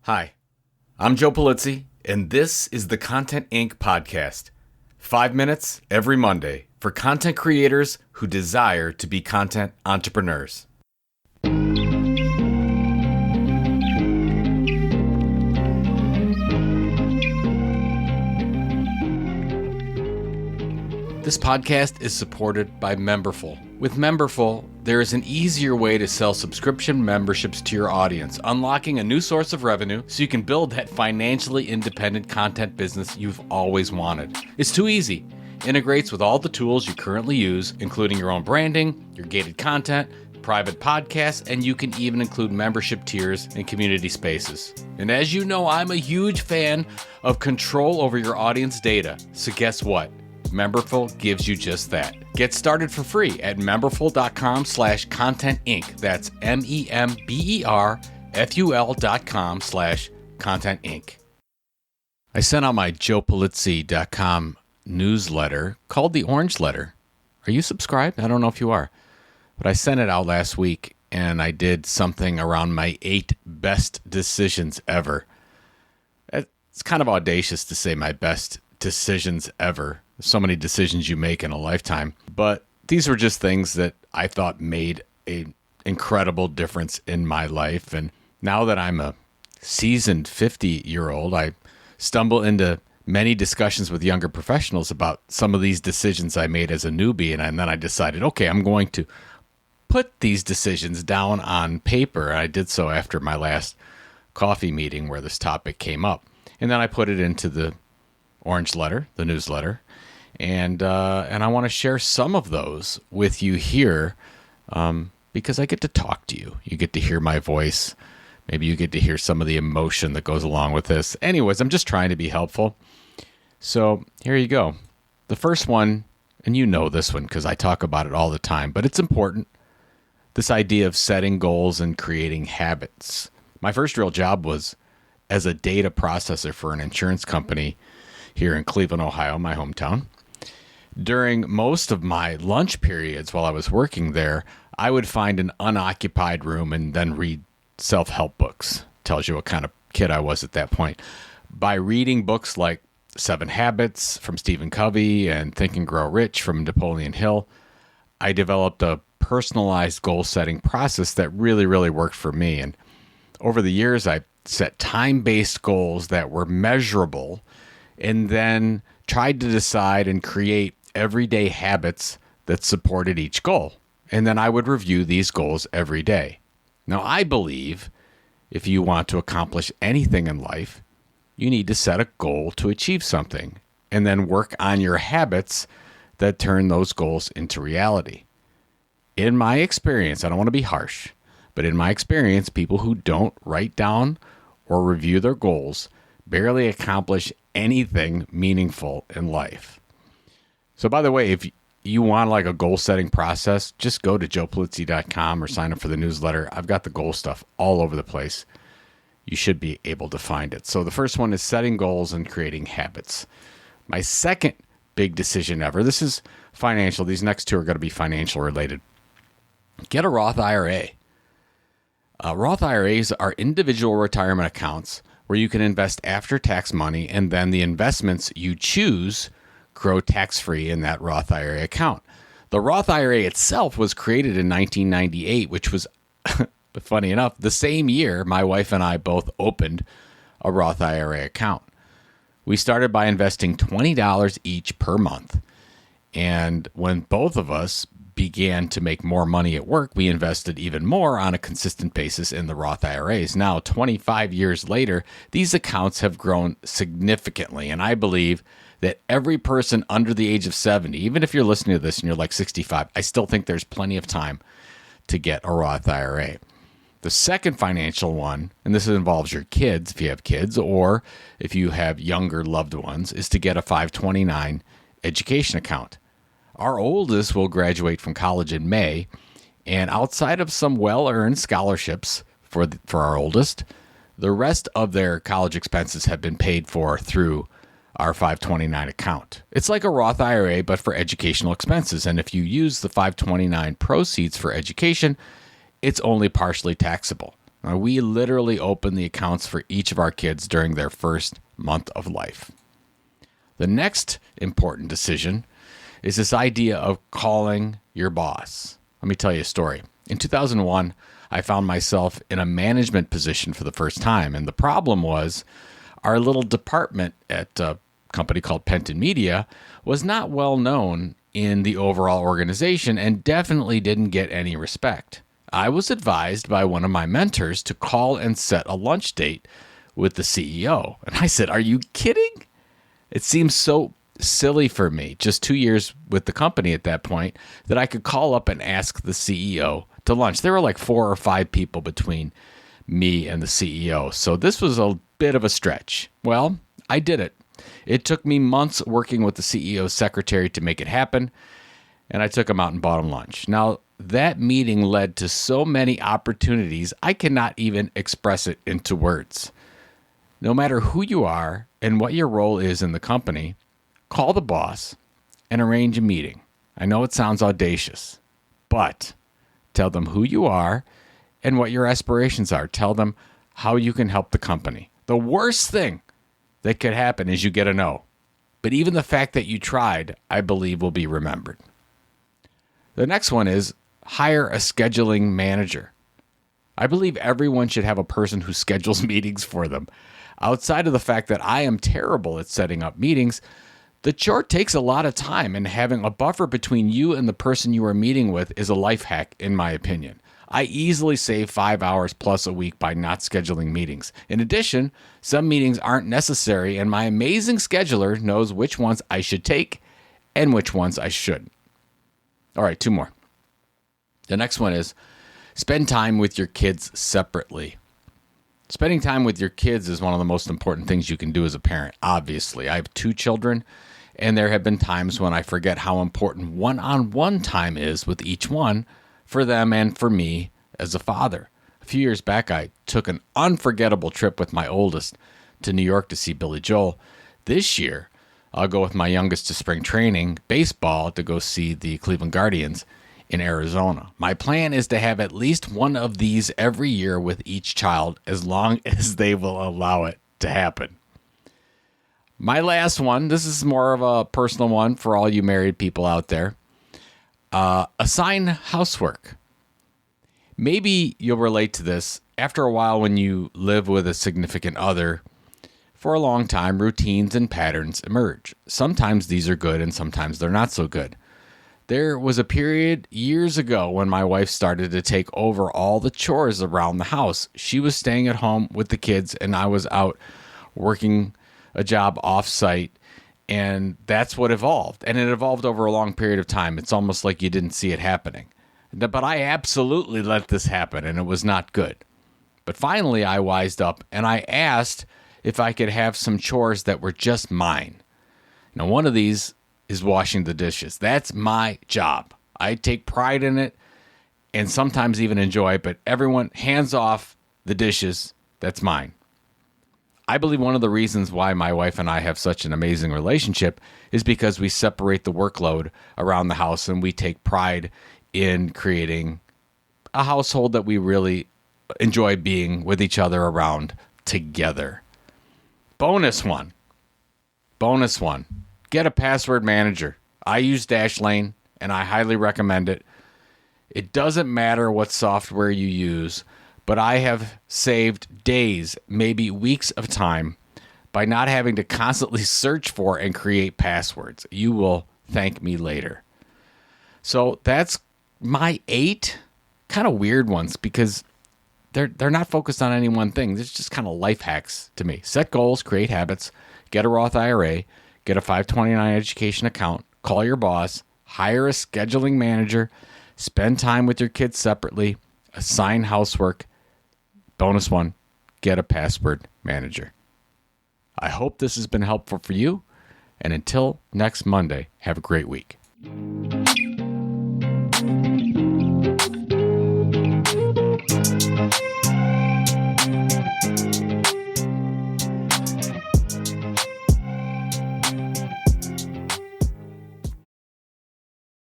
Hi, I'm Joe Polizzi, and this is the Content Inc. podcast. 5 minutes every Monday for content creators who desire to be content entrepreneurs. This podcast is supported by Memberful. With Memberful, there is an easier way to sell subscription memberships to your audience, unlocking a new source of revenue so you can build that financially independent content business you've always wanted. It's too easy. Integrates with all the tools you currently use, including your own branding, your gated content, private podcasts, and you can even include membership tiers and community spaces. And as you know, I'm a huge fan of control over your audience data. So guess what? Memberful gives you just that. Get started for free at memberful.com/contentinc. That's memberful.com/contentinc. I sent out my joepolizzi.com newsletter called the Orange Letter. Are you subscribed? I don't know if you are. But I sent it out last week, and I did something around my 8 best decisions ever. It's kind of audacious to say my best decisions ever. So many decisions you make in a lifetime. But these were just things that I thought made an incredible difference in my life. And now that I'm a seasoned 50-year-old, I stumble into many discussions with younger professionals about some of these decisions I made as a newbie. And then I decided, okay, I'm going to put these decisions down on paper. I did so after my last coffee meeting where this topic came up. And then I put it into the Orange Letter, the newsletter. And I want to share some of those with you here because I get to talk to you. You get to hear my voice. Maybe you get to hear some of the emotion that goes along with this. Anyways, I'm just trying to be helpful. So here you go. The first one, and you know this one because I talk about it all the time, but it's important. This idea of setting goals and creating habits. My first real job was as a data processor for an insurance company here in Cleveland, Ohio, my hometown. During most of my lunch periods while I was working there, I would find an unoccupied room and then read self-help books. Tells you what kind of kid I was at that point. By reading books like 7 Habits from Stephen Covey and Think and Grow Rich from Napoleon Hill, I developed a personalized goal-setting process that really, really worked for me. And over the years, I set time-based goals that were measurable and then tried to decide and create everyday habits that supported each goal. And then I would review these goals every day. Now, I believe if you want to accomplish anything in life, you need to set a goal to achieve something and then work on your habits that turn those goals into reality. In my experience, I don't want to be harsh, but in my experience, people who don't write down or review their goals barely accomplish anything meaningful in life. So by the way, if you want like a goal setting process, just go to joepolizzi.com or sign up for the newsletter. I've got the goal stuff all over the place. You should be able to find it. So the first one is setting goals and creating habits. My second big decision ever, this is financial. These next 2 are going to be financial related. Get a Roth IRA. Roth IRAs are individual retirement accounts where you can invest after-tax money, and then the investments you choose grow tax-free in that Roth IRA account. The Roth IRA itself was created in 1998, which was, funny enough, the same year my wife and I both opened a Roth IRA account. We started by investing $20 each per month, and when both of us began to make more money at work, we invested even more on a consistent basis in the Roth IRAs. Now, 25 years later, these accounts have grown significantly, and I believe that every person under the age of 70, even if you're listening to this and you're like 65, I still think there's plenty of time to get a Roth IRA. The second financial one, and this involves your kids if you have kids, or if you have younger loved ones, is to get a 529 education account. Our oldest will graduate from college in May, and outside of some well-earned scholarships for our oldest, the rest of their college expenses have been paid for through our 529 account. It's like a Roth IRA, but for educational expenses. And if you use the 529 proceeds for education, it's only partially taxable. Now, we literally open the accounts for each of our kids during their first month of life. The next important decision is this idea of calling your boss. Let me tell you a story. In 2001, I found myself in a management position for the first time. And the problem was our little department at a company called Penton Media was not well known in the overall organization and definitely didn't get any respect. I was advised by one of my mentors to call and set a lunch date with the CEO. And I said, "Are you kidding?" It seems so silly for me, just 2 years with the company at that point, that I could call up and ask the CEO to lunch. There were like 4 or 5 people between me and the CEO. So this was a bit of a stretch. Well, I did it. It took me months working with the CEO's secretary to make it happen, and I took him out and bought him lunch. Now, that meeting led to so many opportunities, I cannot even express it into words. No matter who you are and what your role is in the company, call the boss and arrange a meeting. I know it sounds audacious, but tell them who you are and what your aspirations are. Tell them how you can help the company. The worst thing that could happen is you get a no. But even the fact that you tried, I believe, will be remembered. The next one is hire a scheduling manager. I believe everyone should have a person who schedules meetings for them. Outside of the fact that I am terrible at setting up meetings, the chore takes a lot of time, and having a buffer between you and the person you are meeting with is a life hack, in my opinion. I easily save 5 hours plus a week by not scheduling meetings. In addition, some meetings aren't necessary, and my amazing scheduler knows which ones I should take and which ones I shouldn't. All right, 2 more. The next one is spend time with your kids separately. Spending time with your kids is one of the most important things you can do as a parent, obviously. I have 2 children, and there have been times when I forget how important one-on-one time is with each one for them and for me as a father. A few years back, I took an unforgettable trip with my oldest to New York to see Billy Joel. This year, I'll go with my youngest to spring training, baseball, to go see the Cleveland Guardians in Arizona. My plan is to have at least one of these every year with each child, as long as they will allow it to happen. My last one, this is more of a personal one for all you married people out there. Assign housework. Maybe you'll relate to this. After a while, when you live with a significant other for a long time, routines and patterns emerge. Sometimes these are good and sometimes they're not so good. There was a period years ago when my wife started to take over all the chores around the house. She was staying at home with the kids and I was out working a job off-site, and that's what evolved. And it evolved over a long period of time. It's almost like you didn't see it happening. But I absolutely let this happen, and it was not good. But finally, I wised up, and I asked if I could have some chores that were just mine. Now, one of these is washing the dishes. That's my job. I take pride in it and sometimes even enjoy it, but everyone, hands off the dishes. That's mine. I believe one of the reasons why my wife and I have such an amazing relationship is because we separate the workload around the house and we take pride in creating a household that we really enjoy being with each other around together. Bonus one. Get a password manager. I use Dashlane and I highly recommend it. It doesn't matter what software you use, but I have saved days, maybe weeks of time by not having to constantly search for and create passwords. You will thank me later. So that's my 8 kind of weird ones because they're not focused on any one thing. It's just kind of life hacks to me. Set goals, create habits, get a Roth IRA, get a 529 education account, call your boss, hire a scheduling manager, spend time with your kids separately, assign housework. Bonus one, get a password manager. I hope this has been helpful for you. And until next Monday, have a great week.